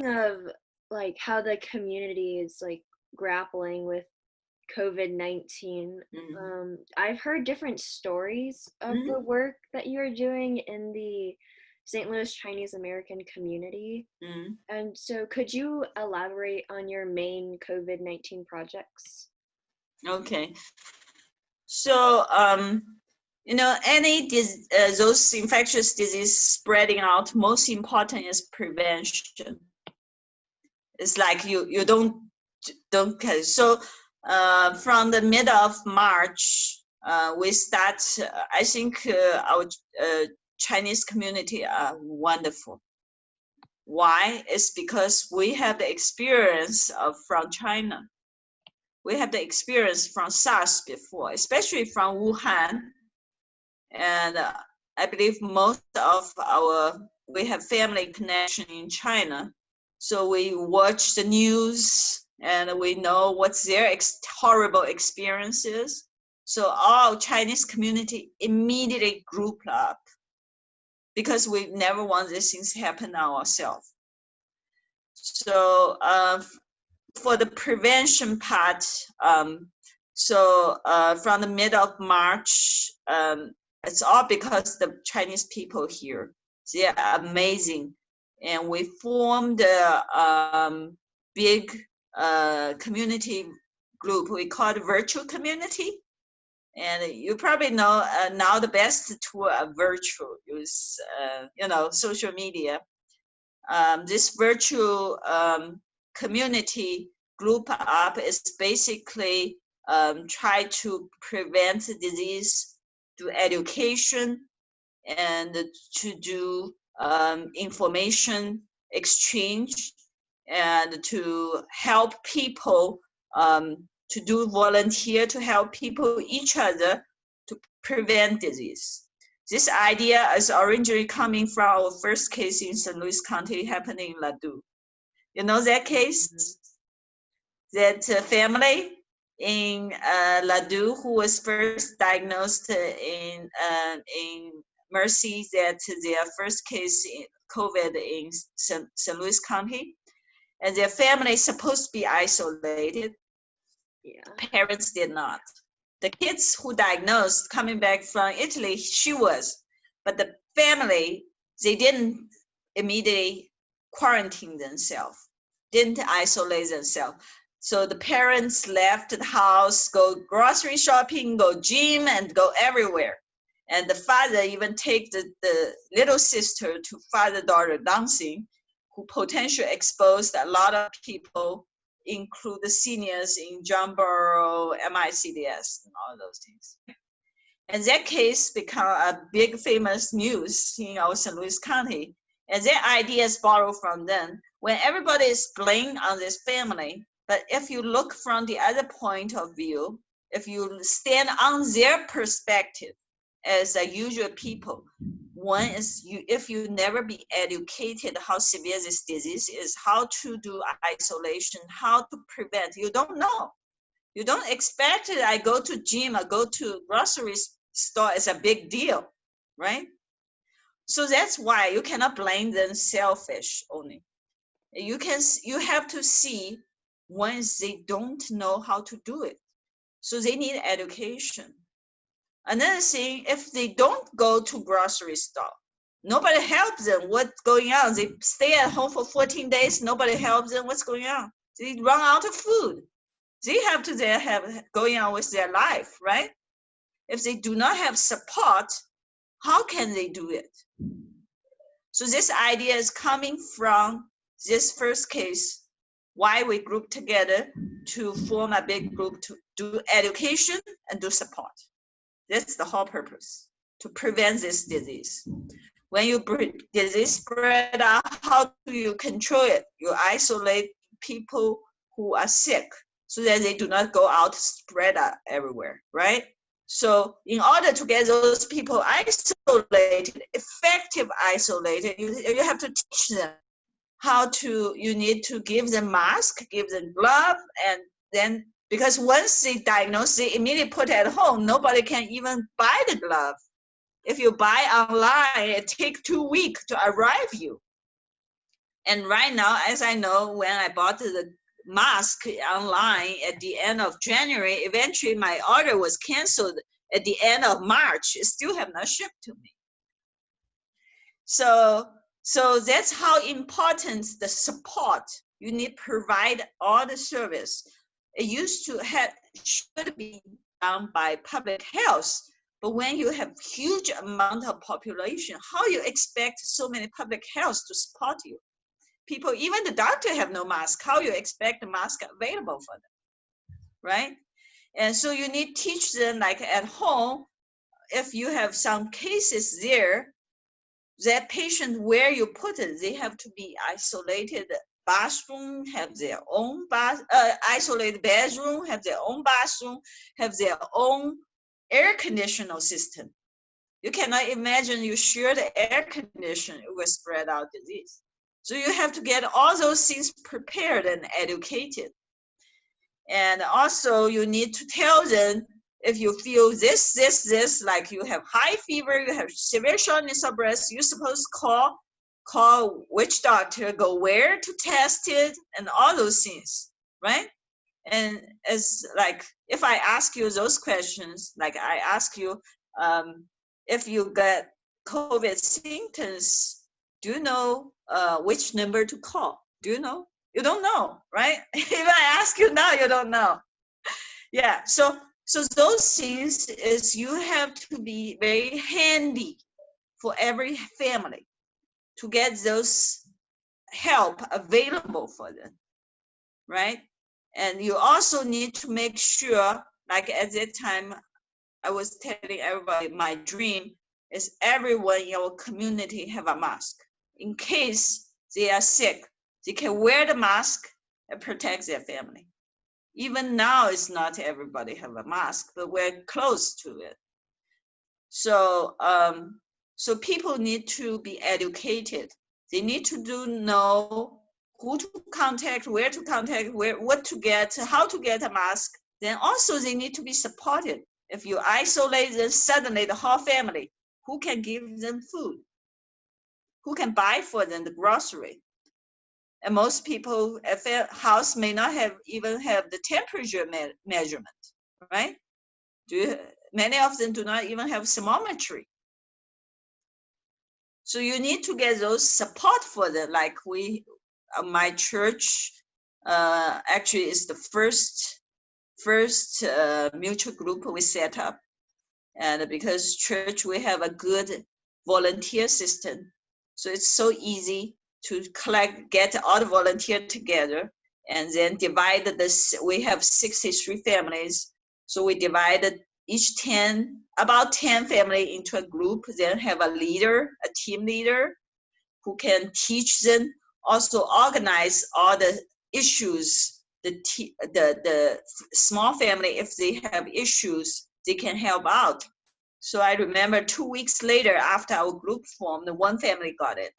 speaking of like how the community is like grappling with COVID-19, Mm. I've heard different stories of Mm. the work that you're doing in the St. Louis Chinese American community. Mm. And so could you elaborate on your main COVID-19 projects? Okay. So, any those infectious disease spreading out, most important is prevention. It's like you don't catch. So, from the mid of March, we start. I think our Chinese community are wonderful. Why? It's because we have the experience from China. We have the experience from SARS before, especially from Wuhan. And I believe most of we have family connection in China. So we watch the news and we know what's their horrible experiences. So our Chinese community immediately grouped up because we never want these things to happen ourselves. So for the prevention part, from the mid of March, it's all because the Chinese people here, they are amazing. And we formed a big community group. We call it virtual community. And you probably know now the best tool are virtual, use social media. This virtual community group up is basically try to prevent disease through education and to do information exchange and to help people to do volunteer to help people each other to prevent disease. This idea is originally coming from our first case in St. Louis County happening in Ladue. You know that case? Mm-hmm. That family in Ladue who was first diagnosed in Mercy, that their first case in COVID in St. Louis County, and their family is supposed to be isolated. Yeah. Parents did not. The kids who diagnosed coming back from Italy, she was, but the family, they didn't immediately quarantine themselves, didn't isolate themselves. So the parents left the house, go grocery shopping, go gym, and go everywhere. And the father even take the little sister to father-daughter dancing, who potentially exposed a lot of people, include the seniors in John Burrow, MICDS, and all those things. And that case became a big famous news in our St. Louis County. And their ideas borrowed from them. When everybody is blamed on this family, but if you look from the other point of view, if you stand on their perspective as a usual people, one is if you never be educated how severe this disease is, how to do isolation, how to prevent, you don't know. You don't expect it. I go to gym, I go to grocery store, it's a big deal, right? So that's why you cannot blame them selfish only. You have to see once they don't know how to do it. So they need education. Another thing, if they don't go to grocery store, nobody helps them. What's going on? They stay at home for 14 days. Nobody helps them. What's going on? They run out of food. They have to then have going on with their life, right? If they do not have support, how can they do it? So this idea is coming from this first case, why we group together to form a big group to do education and do support. That's the whole purpose, to prevent this disease. When disease spread out, how do you control it? You isolate people who are sick so that they do not go out spread out everywhere, right? So in order to get those people isolated, effective isolated, you have to teach them how to, you need to give them mask, give them glove, and then, because once they diagnose, they immediately put it at home. Nobody can even buy the glove. If you buy online, it takes 2 weeks to arrive you. And right now, as I know, when I bought the mask online at the end of January, eventually my order was canceled at the end of March. It still have not shipped to me. So that's how important the support. You need to provide all the service. It used to have, should be done by public health, but when you have huge amount of population, how you expect so many public health to support you? People, even the doctor have no mask. How you expect the mask available for them, right? And so you need to teach them, like at home, if you have some cases there, that patient, where you put it, they have to be isolated bathroom, have their own isolated bedroom, have their own bathroom, have their own air conditioner system. You cannot imagine you share the air conditioner, it will spread out disease. So you have to get all those things prepared and educated. And also you need to tell them, if you feel this, like you have high fever, you have severe shortness of breath, you're supposed to call which doctor, go where to test it, and all those things, right? And as like, if I ask you those questions, like I ask you, if you get COVID symptoms, do you know which number to call? Do you know? You don't know, right? If I ask you now, you don't know. Yeah, so those things is you have to be very handy for every family to get those help available for them, right? And you also need to make sure, like at that time, I was telling everybody, my dream is everyone in our community have a mask. In case they are sick, they can wear the mask and protect their family. Even now, it's not everybody have a mask, but we're close to it. So, so people need to be educated. They need to know who to contact, where to contact, what to get, how to get a mask. Then also they need to be supported. If you isolate them, suddenly the whole family, who can give them food? Who can buy for them the grocery? And most people at their house may not even have the temperature measurement, right? Many of them do not even have thermometry. So you need to get those support for them. Like my church actually is the first mutual group we set up. And because church, we have a good volunteer system. So it's so easy to get all the volunteers together and then divide this. We have 63 families. So we divided about 10 families into a group, then have a leader, a team leader, who can teach them, also organize all the issues, the small family, if they have issues, they can help out. So I remember 2 weeks later, after our group formed, one family got it.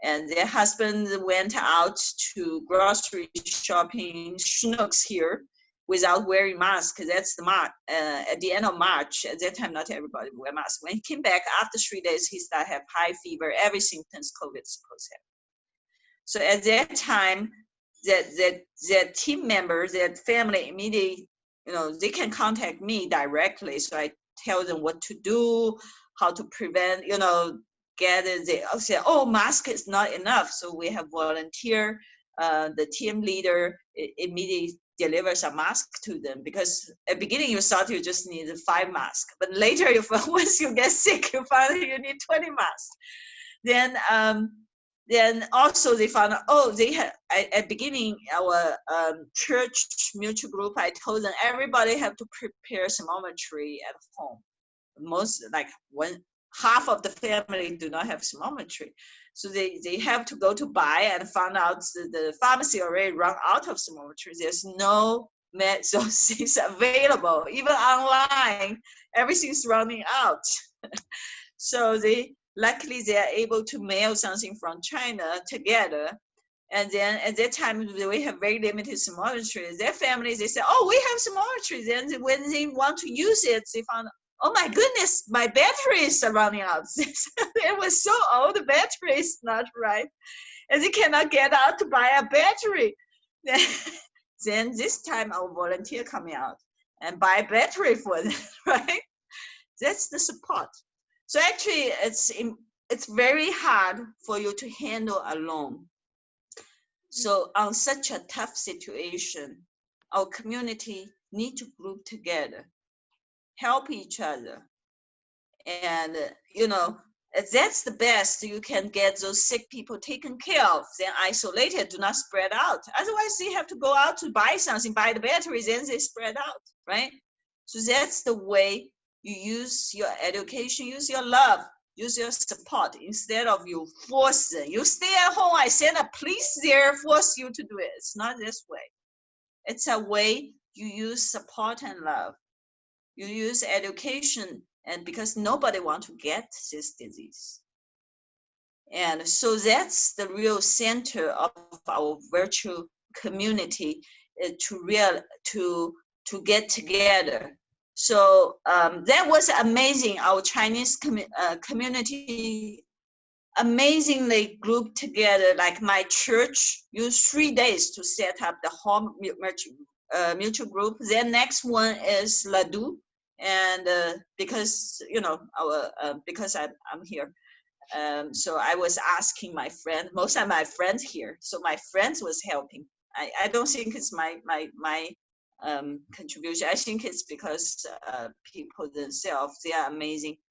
And their husband went out to grocery shopping Schnucks here without wearing mask. That's the at the end of March. At that time, not everybody wear mask. When he came back after 3 days, he started have high fever, every symptoms COVID supposed to have. So at that time, that team members, that family immediately, they can contact me directly. So I tell them what to do, how to prevent, they say, oh, mask is not enough. So we have volunteer, the team leader immediately delivers a mask to them, because at the beginning you thought you just need 5 masks, but later once you get sick, you find you need 20 masks. Then also they found out, they had, at the beginning, our church mutual group, I told them everybody have to prepare thermometry at home. Most, like half of the family do not have thermometry. So they have to go to buy, and found out the pharmacy already run out of thermometry. There's no those things available. Even online, everything's running out. So luckily they are able to mail something from China together. And then at that time, we have very limited thermometry. Their families, they say, oh, we have thermometry. Then when they want to use it, they found, oh my goodness, my batteries are running out. It was so old, the battery is not right. and they cannot get out to buy a battery. Then this time our volunteer coming out and buy battery for them, right? That's the support. So actually, it's very hard for you to handle alone. So on such a tough situation, our community need to group together, help each other, and that's the best you can get those sick people taken care of. Then isolated, do not spread out. Otherwise, they have to go out to buy something, buy the batteries, then they spread out, right? So that's the way you use your education, use your love, use your support instead of you force them. You stay at home, I send a police there, force you to do it. It's not this way. It's a way you use support and love. You use education, and because nobody wants to get this disease. And so that's the real center of our virtual community, to get together. So that was amazing. Our Chinese community amazingly grouped together. Like my church used 3 days to set up the whole mutual group. Then next one is Ladu, and because because I'm here, so I was asking my friend. Most of my friends here, so my friends was helping. I don't think it's my contribution. I think it's because people themselves, they are amazing.